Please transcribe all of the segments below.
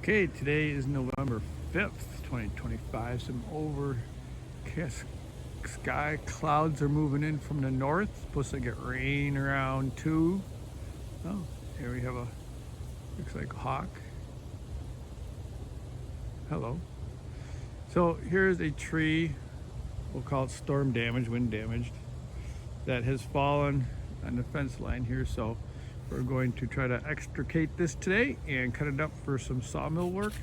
Okay, today is November 5th, 2025. Some overcast sky. Clouds are moving in from the north. Supposed to get rain around 2. Oh, here we have looks like a hawk. Hello. So here's a tree, we'll call it storm damaged, wind damaged, that has fallen on the fence line here. So we're going to try to extricate this today and cut it up for some sawmill work.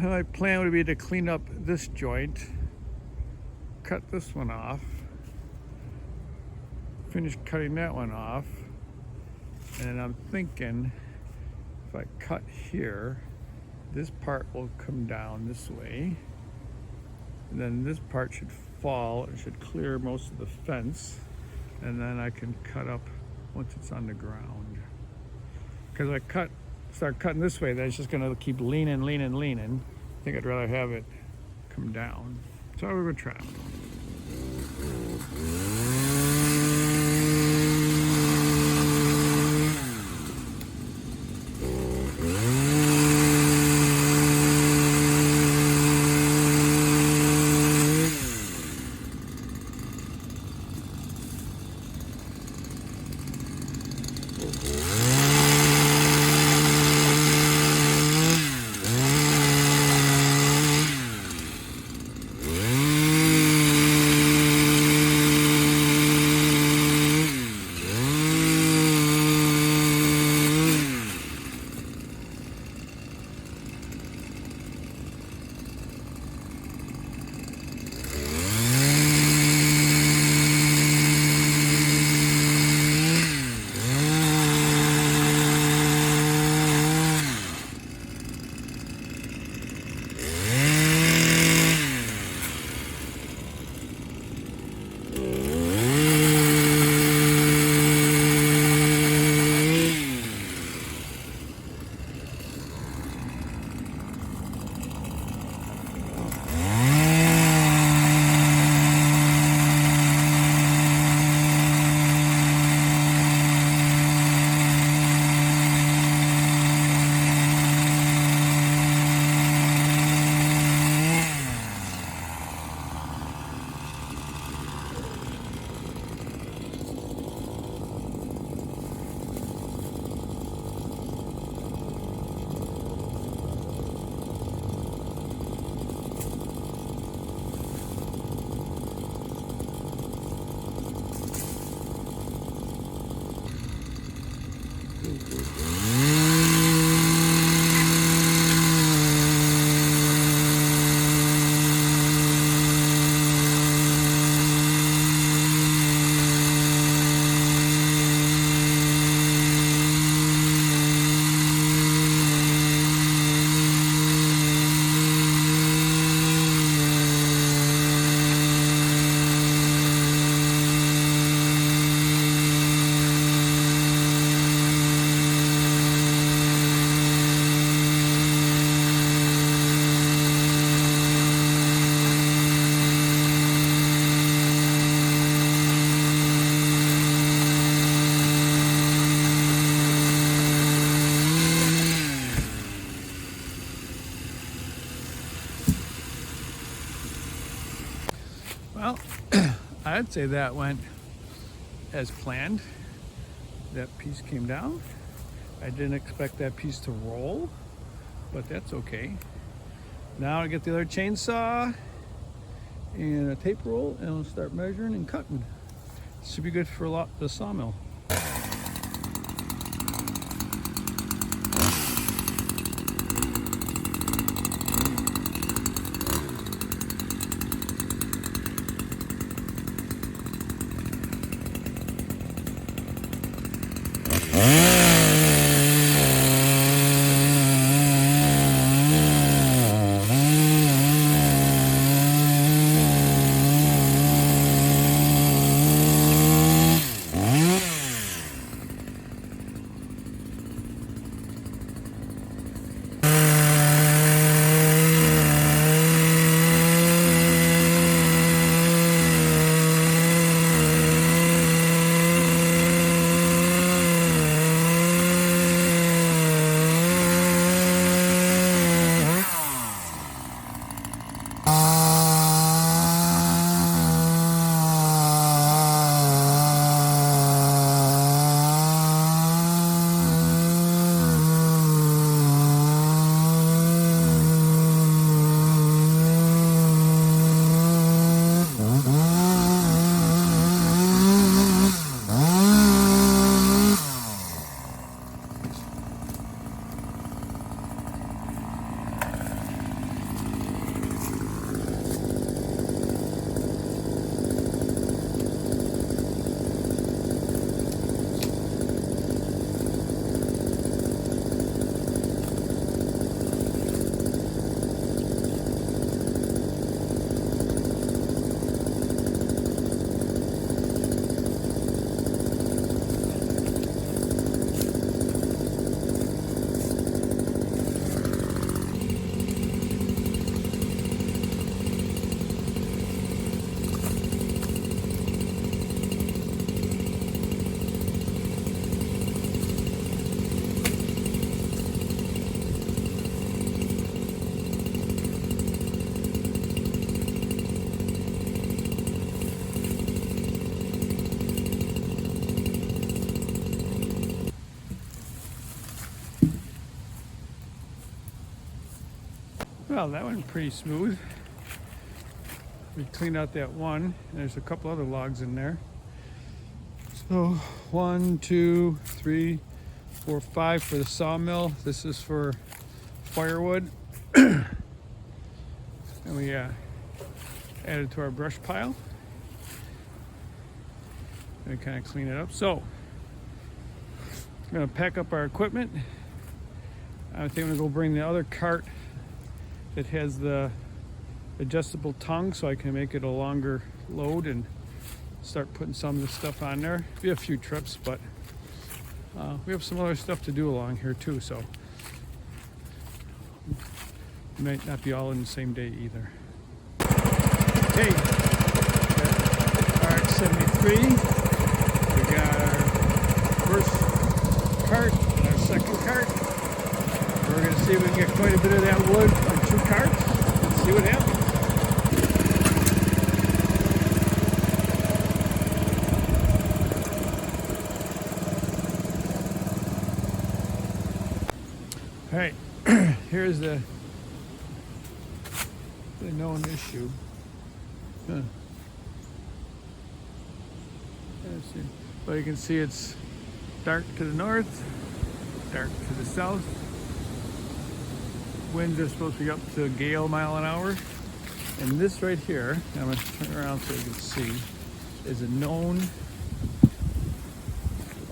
My plan would be to clean up this joint, cut this one off, finish cutting that one off, and I'm thinking if I cut here, this part will come down this way, and then this part should fall. It should clear most of the fence, and then I can cut up once it's on the ground. Because I start cutting this way, then it's just gonna keep leaning. I think I'd rather have it come down. So we're gonna try. Well, I'd say that went as planned. That piece came down. I didn't expect that piece to roll, but that's okay. Now I get the other chainsaw and a tape roll, and I'll start measuring and cutting. Should be good for the sawmill. Well, that went pretty smooth. We cleaned out that one, and there's a couple other logs in there. So 1, 2, 3, 4, 5 for the sawmill. This is for firewood. And we added to our brush pile. And kind of clean it up. So I'm gonna pack up our equipment. I think I'm gonna go bring the other cart that has the adjustable tongue so I can make it a longer load and start putting some of the stuff on there. Be a few trips, but we have some other stuff to do along here too, so it might not be all in the same day either. Okay, RX-73. We got our first cart and our second cart. We're going to see if we can get quite a bit of that wood on 2 carts. Let's see what happens. All right, here's the known issue. Huh. But you can see it's dark to the north, dark to the south. Winds are supposed to be up to a gale mile an hour. And this right here, I'm going to turn around so you can see, is a known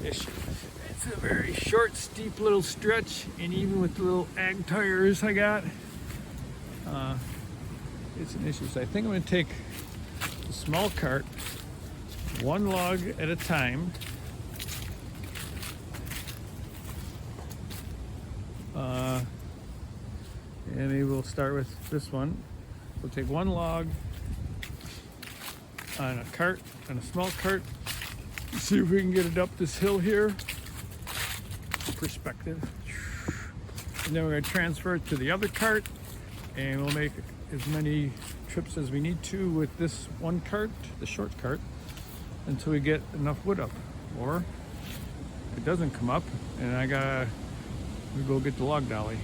issue. It's a very short, steep little stretch, and even with the little ag tires I got, it's an issue. So I think I'm going to take the small cart, 1 log at a time. And maybe we'll start with this one. We'll take 1 log on a cart, on a small cart. See if we can get it up this hill here. Perspective. And then we're going to transfer it to the other cart, and we'll make as many trips as we need to with this 1 cart, the short cart, until we get enough wood up. Or if it doesn't come up, and we go get the log dolly.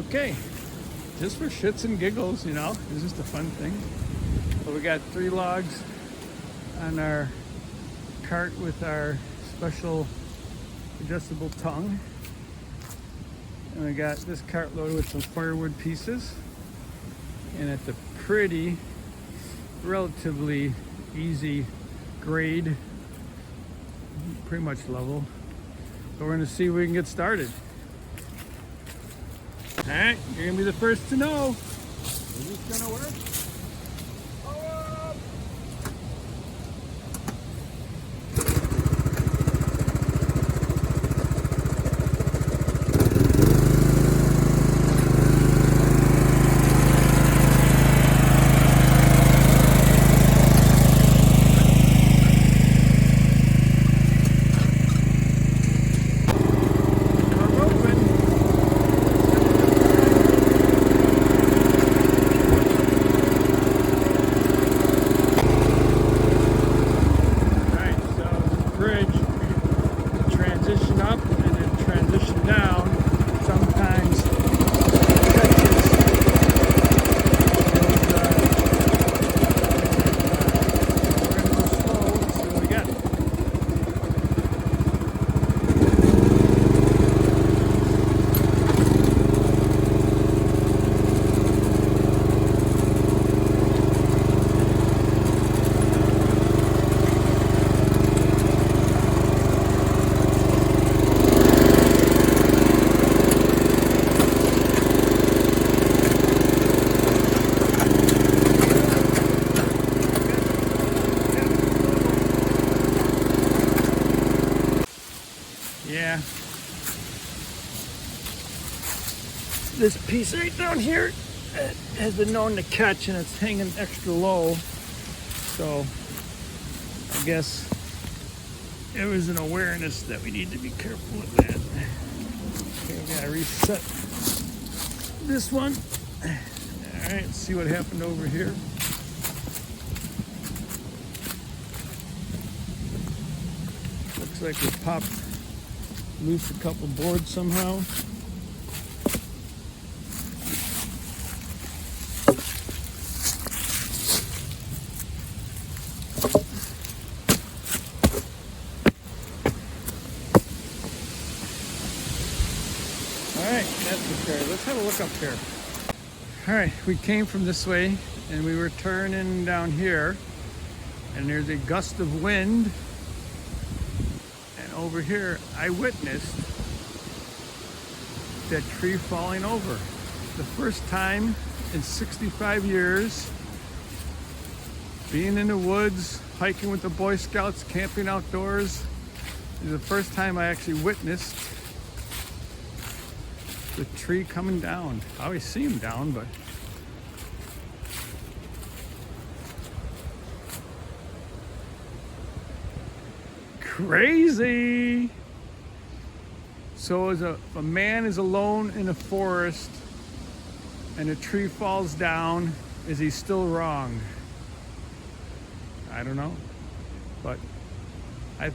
Okay, just for shits and giggles, you know, it's just a fun thing. But we got 3 logs on our cart with our special adjustable tongue. And we got this cart loaded with some firewood pieces. And it's a pretty, relatively easy grade, pretty much level. So we're gonna see if we can get started. All right, you're gonna be the first to know. Is this gonna work? piece right down here has been known to catch, and it's hanging extra low. So I guess it was an awareness that we need to be careful with that. Okay, we gotta reset this one. All right, let's see what happened over here. Looks like we popped loose a couple boards somehow. Alright, that's okay. Let's have a look up here. Alright, we came from this way and we were turning down here, and there's a gust of wind, and over here I witnessed that tree falling over. The first time in 65 years being in the woods, hiking with the Boy Scouts, camping outdoors, is the first time I actually witnessed the tree coming down. I always see them down, but crazy. So as a man is alone in a forest and a tree falls down, is he still wrong? I don't know, but I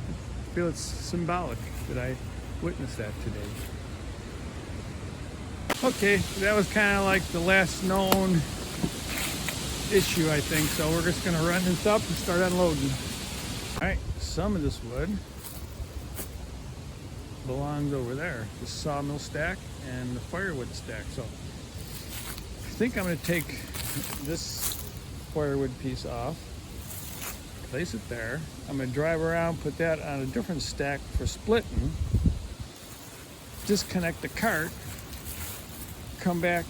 feel it's symbolic that I witnessed that today. Okay, that was kind of like the last known issue, I think. So we're just gonna run this up and start unloading. All right, some of this wood belongs over there, the sawmill stack and the firewood stack. So I think I'm gonna take this firewood piece off, place it there. I'm gonna drive around, put that on a different stack for splitting, disconnect the cart, come back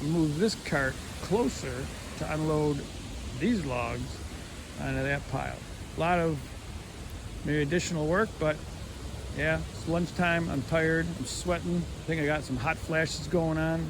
and move this cart closer to unload these logs onto that pile. A lot of maybe additional work, but yeah, it's lunchtime, I'm tired, I'm sweating. I think I got some hot flashes going on.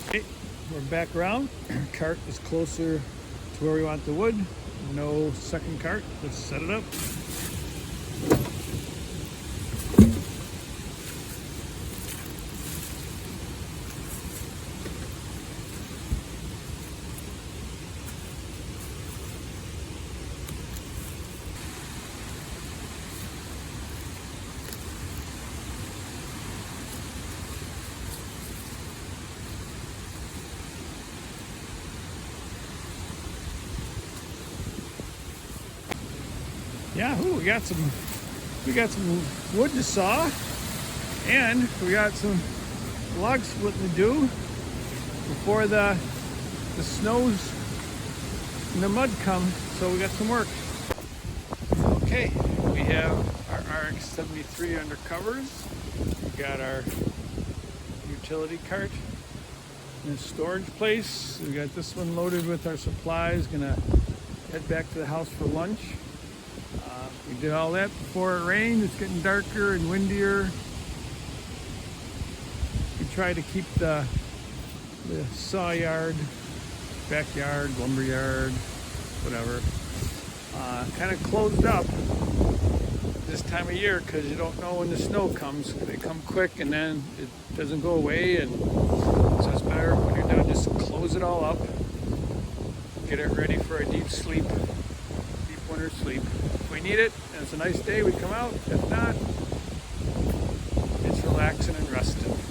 Okay, we're back around. Cart is closer to where we want the wood. No second cart. Let's set it up. Yahoo! We got some wood to saw, and we got some log splitting to do before the snows and the mud come. So we got some work. Okay, we have our RX-73 under covers. We got our utility cart in a storage place. We got this one loaded with our supplies. Gonna head back to the house for lunch. We did all that before it rained. It's getting darker and windier. We try to keep the saw yard, backyard, lumber yard, whatever, kind of closed up this time of year, because you don't know when the snow comes. They come quick and then it doesn't go away, and so it's better when you're done just close it all up, get it ready for a deep sleep, deep winter sleep. If we need it and it's a nice day, we come out. If not, it's relaxing and resting.